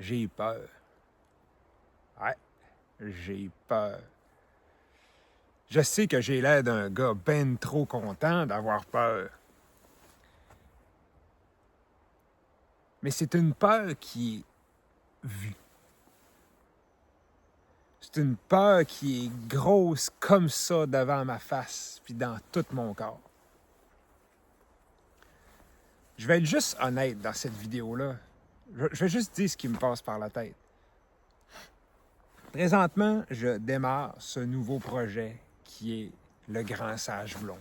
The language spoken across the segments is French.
J'ai peur. Ouais, j'ai peur. Je sais que j'ai l'air d'un gars ben trop content d'avoir peur. Mais c'est une peur qui est vue. C'est une peur qui est grosse comme ça devant ma face, puis dans tout mon corps. Je vais être juste honnête dans cette vidéo-là. Je vais juste dire ce qui me passe par la tête. Présentement, je démarre ce nouveau projet qui est le Grand Sage Blond.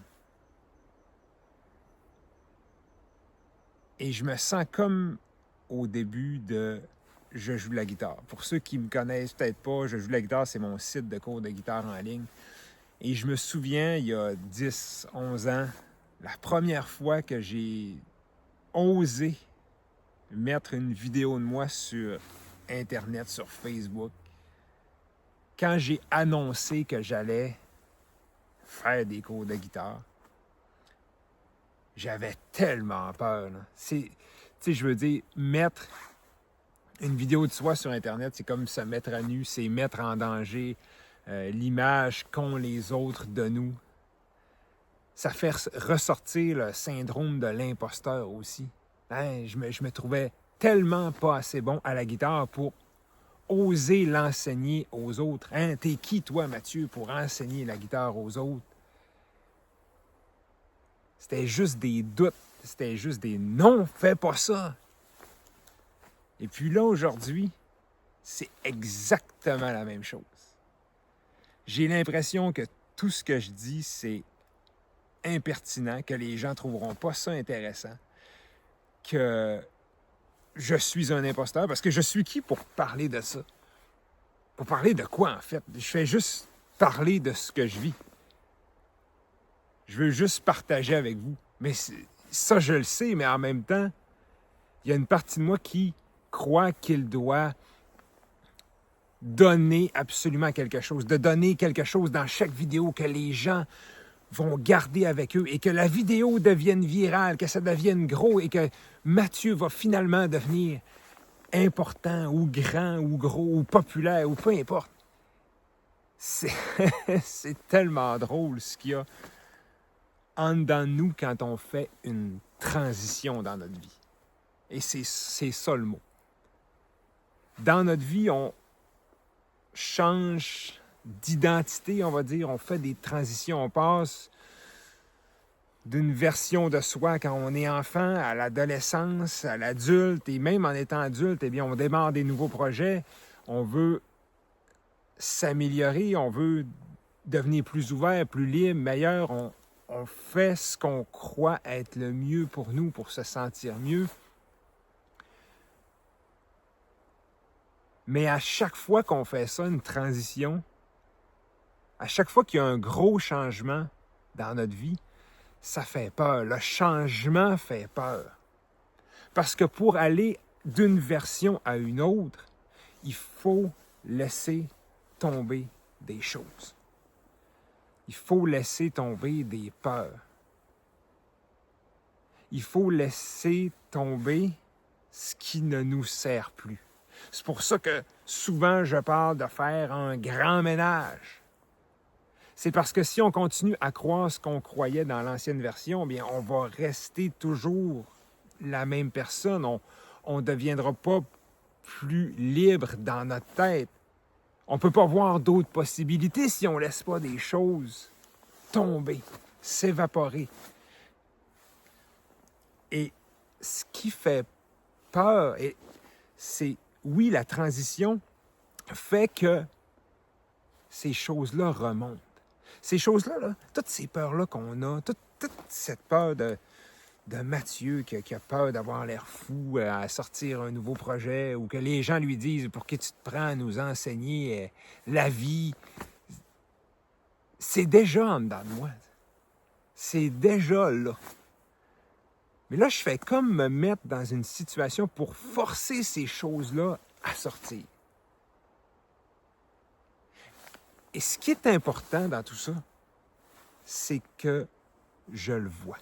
Et je me sens comme au début de Je joue de la guitare. Pour ceux qui me connaissent peut-être pas, Je joue de la guitare, c'est mon site de cours de guitare en ligne. Et je me souviens, il y a 10, 11 ans, la première fois que j'ai osé mettre une vidéo de moi sur Internet, sur Facebook, quand j'ai annoncé que j'allais faire des cours de guitare, j'avais tellement peur. Tu sais, je veux dire, mettre une vidéo de soi sur Internet, c'est comme se mettre à nu, c'est mettre en danger l'image qu'ont les autres de nous. Ça fait ressortir le syndrome de l'imposteur aussi. Hein, je me trouvais tellement pas assez bon à la guitare pour oser l'enseigner aux autres. Hein, t'es qui, toi, Mathieu, pour enseigner la guitare aux autres? C'était juste des doutes, c'était juste des non, fais pas ça. Et puis là, aujourd'hui, c'est exactement la même chose. J'ai l'impression que tout ce que je dis, c'est impertinent, que les gens trouveront pas ça intéressant, que je suis un imposteur, parce que je suis qui pour parler de ça? Pour parler de quoi, en fait? Je fais juste parler de ce que je vis. Je veux juste partager avec vous. Mais ça, je le sais, mais en même temps, il y a une partie de moi qui croit qu'il doit donner absolument quelque chose, de donner quelque chose dans chaque vidéo que les gens vont garder avec eux et que la vidéo devienne virale, que ça devienne gros et que Mathieu va finalement devenir important ou grand ou gros ou populaire ou peu importe. C'est tellement drôle ce qu'il y a en dedans de nous quand on fait une transition dans notre vie. Et c'est ça le mot. Dans notre vie, on change d'identité, on va dire. On fait des transitions. On passe d'une version de soi quand on est enfant à l'adolescence, à l'adulte. Et même en étant adulte, eh bien, on démarre des nouveaux projets. On veut s'améliorer. On veut devenir plus ouvert, plus libre, meilleur. On fait ce qu'on croit être le mieux pour nous, pour se sentir mieux. Mais à chaque fois qu'on fait ça, une transition, à chaque fois qu'il y a un gros changement dans notre vie, ça fait peur. Le changement fait peur. Parce que pour aller d'une version à une autre, il faut laisser tomber des choses. Il faut laisser tomber des peurs. Il faut laisser tomber ce qui ne nous sert plus. C'est pour ça que souvent je parle de faire un grand ménage. C'est parce que si on continue à croire ce qu'on croyait dans l'ancienne version, bien, on va rester toujours la même personne. On ne deviendra pas plus libre dans notre tête. On ne peut pas voir d'autres possibilités si on ne laisse pas des choses tomber, s'évaporer. Et ce qui fait peur, c'est, oui, la transition fait que ces choses-là remontent. Ces choses-là, là, toutes ces peurs-là qu'on a, toute cette peur de Mathieu qui a peur d'avoir l'air fou à sortir un nouveau projet ou que les gens lui disent « Pour qui tu te prends à nous enseigner la vie? » C'est déjà en dedans de moi. C'est déjà là. Mais là, je fais comme me mettre dans une situation pour forcer ces choses-là à sortir. Et ce qui est important dans tout ça, c'est que je le vois.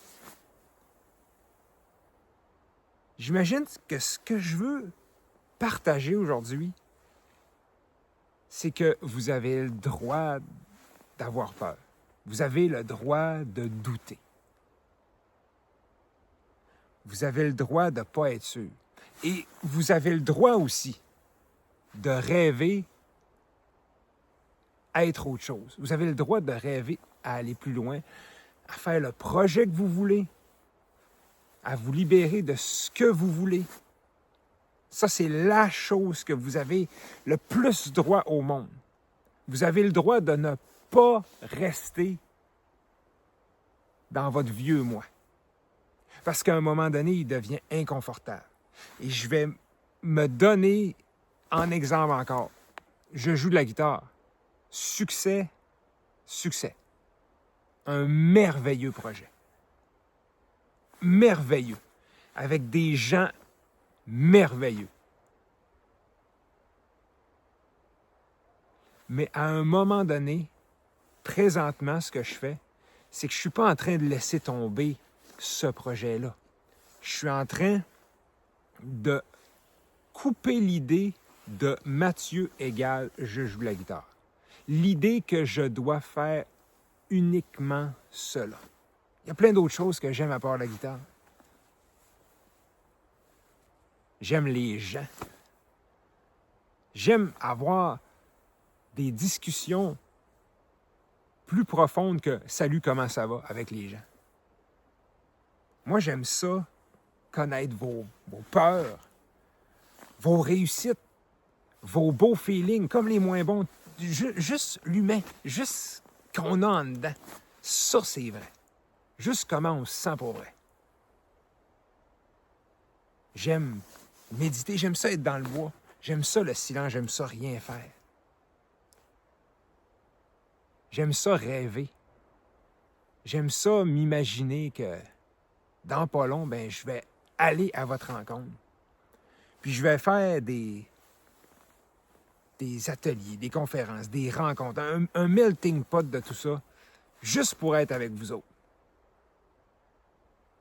J'imagine que ce que je veux partager aujourd'hui, c'est que vous avez le droit d'avoir peur. Vous avez le droit de douter. Vous avez le droit de ne pas être sûr. Et vous avez le droit aussi de rêver à être autre chose. Vous avez le droit de rêver à aller plus loin, à faire le projet que vous voulez, à vous libérer de ce que vous voulez. Ça, c'est la chose que vous avez le plus droit au monde. Vous avez le droit de ne pas rester dans votre vieux moi. Parce qu'à un moment donné, il devient inconfortable. Et je vais me donner en exemple encore. Je joue de la guitare. Succès, succès. Un merveilleux projet. Merveilleux. Avec des gens merveilleux. Mais à un moment donné, présentement, ce que je fais, c'est que je ne suis pas en train de laisser tomber ce projet-là. Je suis en train de couper l'idée de Mathieu égale je joue la guitare. L'idée que je dois faire uniquement cela. Il y a plein d'autres choses que j'aime à part la guitare. J'aime les gens. J'aime avoir des discussions plus profondes que « Salut, comment ça va » avec les gens. Moi, j'aime ça, connaître vos peurs, vos réussites, vos beaux feelings, comme les moins bons. Juste l'humain, juste ce qu'on a en dedans. Ça, c'est vrai. Juste comment on se sent pour vrai. J'aime méditer, j'aime ça être dans le bois. J'aime ça le silence, j'aime ça rien faire. J'aime ça rêver. J'aime ça m'imaginer que dans pas long, ben, je vais aller à votre rencontre. Puis je vais faire des ateliers, des conférences, des rencontres, un melting pot de tout ça, juste pour être avec vous autres.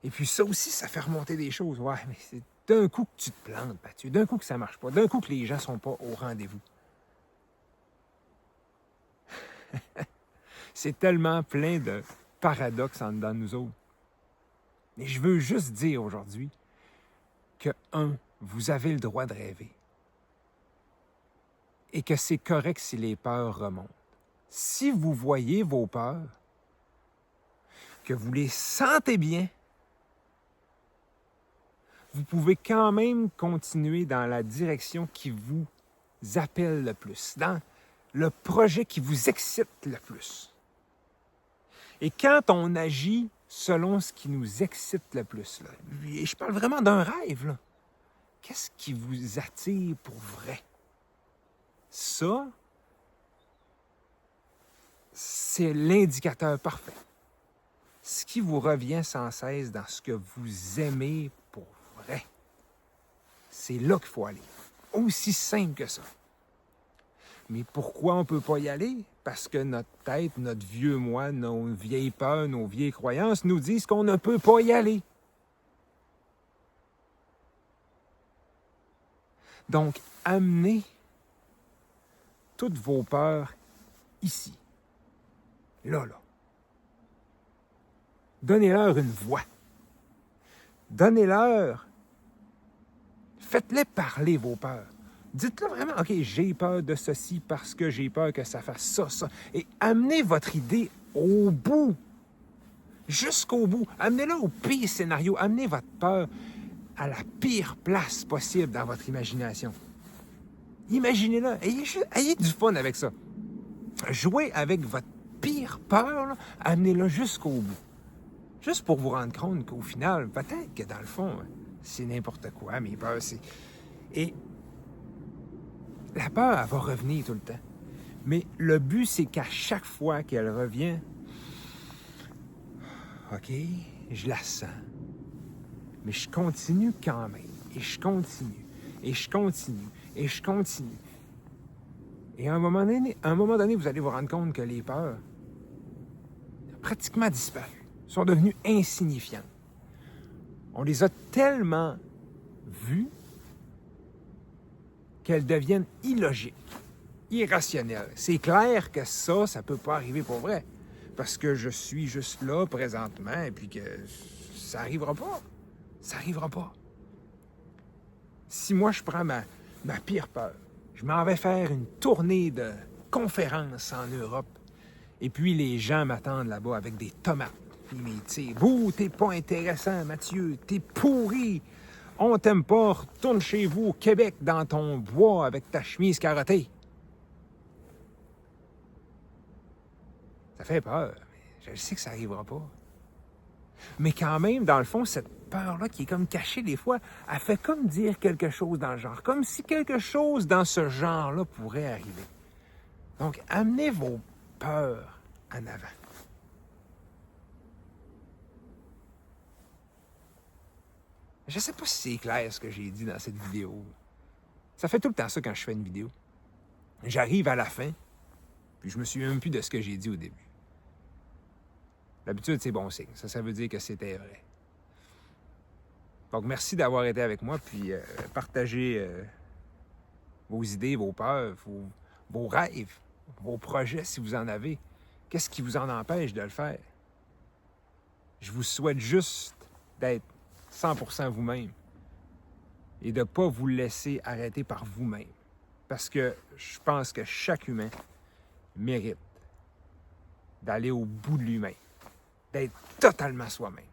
Et puis ça aussi, ça fait remonter des choses. Ouais, mais c'est d'un coup que tu te plantes, Mathieu, d'un coup que ça marche pas, d'un coup que les gens ne sont pas au rendez-vous. C'est tellement plein de paradoxes en dedans de nous autres. Mais je veux juste dire aujourd'hui que, vous avez le droit de rêver. Et que c'est correct si les peurs remontent. Si vous voyez vos peurs, que vous les sentez bien, vous pouvez quand même continuer dans la direction qui vous appelle le plus, dans le projet qui vous excite le plus. Et quand on agit selon ce qui nous excite le plus, là, et je parle vraiment d'un rêve, là, qu'est-ce qui vous attire pour vrai? Ça, c'est l'indicateur parfait. Ce qui vous revient sans cesse dans ce que vous aimez pour vrai. C'est là qu'il faut aller. Aussi simple que ça. Mais pourquoi on ne peut pas y aller? Parce que notre tête, notre vieux moi, nos vieilles peurs, nos vieilles croyances nous disent qu'on ne peut pas y aller. Donc, amenez toutes vos peurs ici. Là. Donnez-leur une voix. Donnez-leur. Faites-les parler, vos peurs. Dites-le vraiment, OK, j'ai peur de ceci parce que j'ai peur que ça fasse ça. Et amenez votre idée au bout. Jusqu'au bout. Amenez-la au pire scénario. Amenez votre peur à la pire place possible dans votre imagination. Imaginez-la. Ayez du fun avec ça. Jouez avec votre pire peur, là, amenez-la jusqu'au bout. Juste pour vous rendre compte qu'au final, peut-être que dans le fond, c'est n'importe quoi, mes peurs, c'est... Et la peur, elle va revenir tout le temps. Mais le but, c'est qu'à chaque fois qu'elle revient, OK, je la sens. Mais je continue quand même. Et je continue. Et je continue. Et je continue. Et à un moment donné, vous allez vous rendre compte que les peurs ont pratiquement disparu, sont devenues insignifiantes. On les a tellement vues qu'elles deviennent illogiques, irrationnelles. C'est clair que ça ne peut pas arriver pour vrai. Parce que je suis juste là présentement et puis que ça n'arrivera pas. Ça n'arrivera pas. Si moi, je prends ma pire peur, je m'en vais faire une tournée de conférences en Europe et puis les gens m'attendent là-bas avec des tomates. Ils me disent « Vous, t'es pas intéressant, Mathieu, t'es pourri. On t'aime pas, retourne chez vous au Québec dans ton bois avec ta chemise carottée. » Ça fait peur, mais je sais que ça n'arrivera pas. Mais quand même, dans le fond, cette peur-là qui est comme cachée des fois, elle fait comme dire quelque chose dans le genre, comme si quelque chose dans ce genre-là pourrait arriver. Donc, amenez vos peurs en avant. Je ne sais pas si c'est clair ce que j'ai dit dans cette vidéo. Ça fait tout le temps ça quand je fais une vidéo. J'arrive à la fin, puis je me souviens même plus de ce que j'ai dit au début. D'habitude, c'est bon signe. Ça veut dire que c'était vrai. Donc, merci d'avoir été avec moi, puis partagez vos idées, vos peurs, vos rêves, vos projets, si vous en avez. Qu'est-ce qui vous en empêche de le faire? Je vous souhaite juste d'être 100% vous-même et de ne pas vous laisser arrêter par vous-même. Parce que je pense que chaque humain mérite d'aller au bout de lui-même, d'être totalement soi-même.